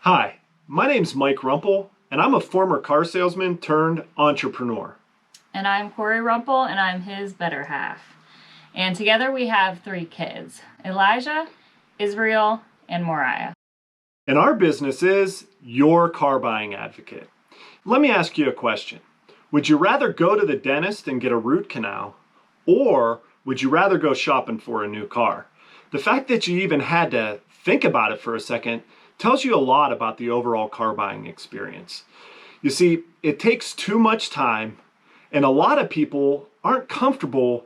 Hi, my name's Mike Rumpel, and I'm a former car salesman turned entrepreneur. And I'm Corey Rumpel, and I'm his better half. And together we have 3 kids, Elijah, Israel, and Moriah. And our business is your car buying advocate. Let me ask you a question. Would you rather go to the dentist and get a root canal, or would you rather go shopping for a new car? The fact that you even had to think about it for a second tells you a lot about the overall car buying experience. You see, it takes too much time, and a lot of people aren't comfortable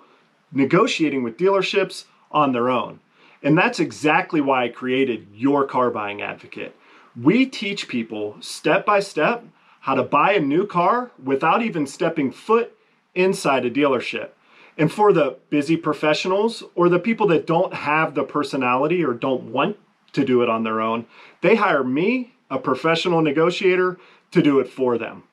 negotiating with dealerships on their own. And that's exactly why I created Your Car Buying Advocate. We teach people step by step how to buy a new car without even stepping foot inside a dealership. And for the busy professionals or the people that don't have the personality or don't want to do it on their own, they hire me, a professional negotiator, to do it for them.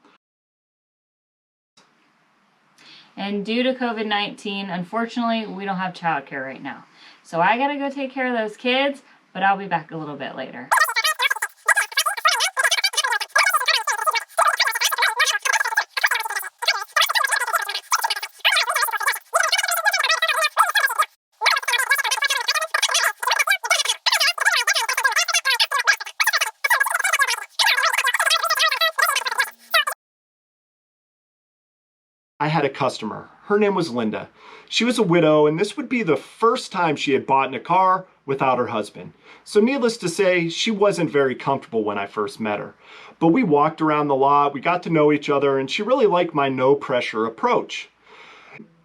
And due to COVID-19, unfortunately, we don't have childcare right now. So I gotta go take care of those kids, but I'll be back a little bit later. I had a customer. Her name was Linda. She was a widow, and this would be the first time she had bought in a car without her husband. So needless to say, she wasn't very comfortable when I first met her. But we walked around the lot, we got to know each other, and she really liked my no pressure approach.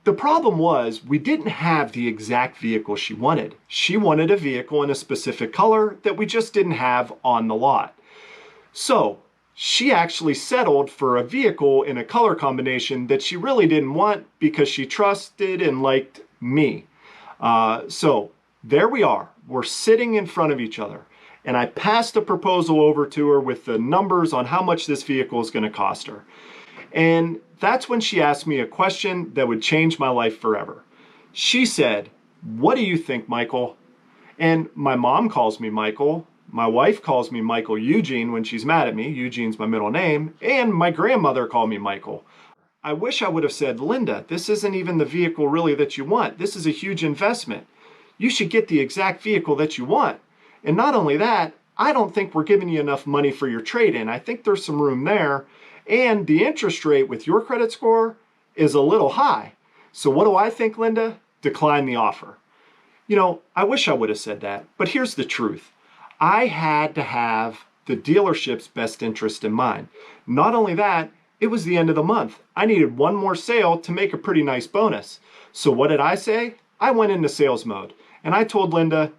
The problem was we didn't have the exact vehicle she wanted. She wanted a vehicle in a specific color that we just didn't have on the lot. So she actually settled for a vehicle in a color combination that she really didn't want because she trusted and liked me. So there we are. We're sitting in front of each other. And I passed a proposal over to her with the numbers on how much this vehicle is going to cost her. And that's when she asked me a question that would change my life forever. She said, "What do you think, Michael?" And my mom calls me Michael. My wife calls me Michael Eugene when she's mad at me. Eugene's my middle name. And my grandmother called me Michael. I wish I would have said, "Linda, this isn't even the vehicle really that you want. This is a huge investment. You should get the exact vehicle that you want. And not only that, I don't think we're giving you enough money for your trade-in. I think there's some room there. And the interest rate with your credit score is a little high. So what do I think, Linda? Decline the offer." You know, I wish I would have said that, but here's the truth. I had to have the dealership's best interest in mind. Not only that, it was the end of the month. I needed one more sale to make a pretty nice bonus. So what did I say? I went into sales mode and I told Linda,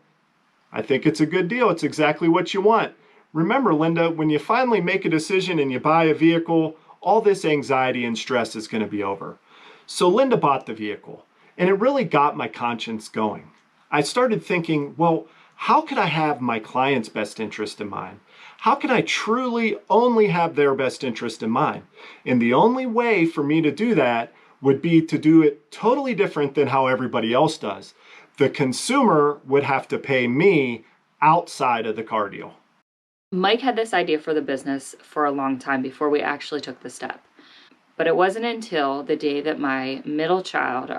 "I think it's a good deal. It's exactly what you want. Remember, Linda, when you finally make a decision and you buy a vehicle, all this anxiety and stress is going to be over." So Linda bought the vehicle, and it really got my conscience going. I started thinking, well, how could I have my client's best interest in mind? How can I truly only have their best interest in mind? And the only way for me to do that would be to do it totally different than how everybody else does. The consumer would have to pay me outside of the car deal. Mike had this idea for the business for a long time before we actually took the step. But it wasn't until the day that my middle child,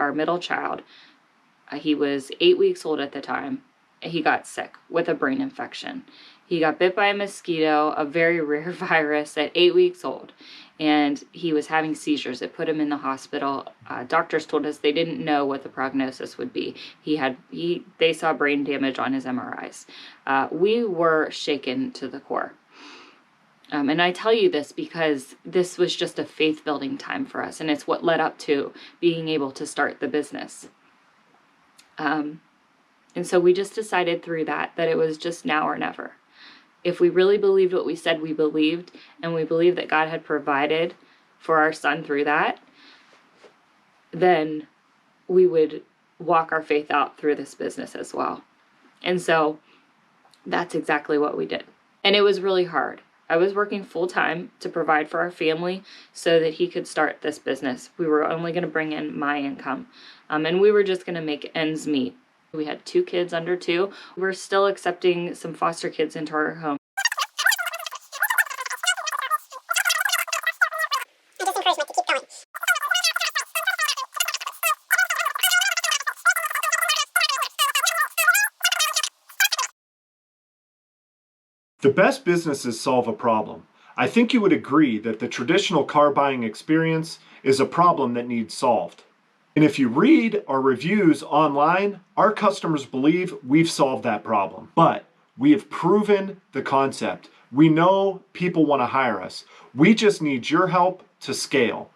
he was 8 weeks old at the time, he got sick with a brain infection. He got bit by a mosquito, a very rare virus, at 8 weeks old, and he was having seizures. It put him in the hospital. Doctors told us they didn't know what the prognosis would be. They saw brain damage on his MRIs. We were shaken to the core. And I tell you this because this was just a faith-building time for us, and it's what led up to being able to start the business. And so we just decided through that it was just now or never. If we really believed what we said we believed, and we believed that God had provided for our son through that, then we would walk our faith out through this business as well. And so that's exactly what we did. And it was really hard. I was working full time to provide for our family so that he could start this business. We were only going to bring in my income, and we were just going to make ends meet. We had 2 kids under 2. We're still accepting some foster kids into our home. The best businesses solve a problem. I think you would agree that the traditional car buying experience is a problem that needs solved. And if you read our reviews online, our customers believe we've solved that problem. But we have proven the concept. We know people want to hire us. We just need your help to scale.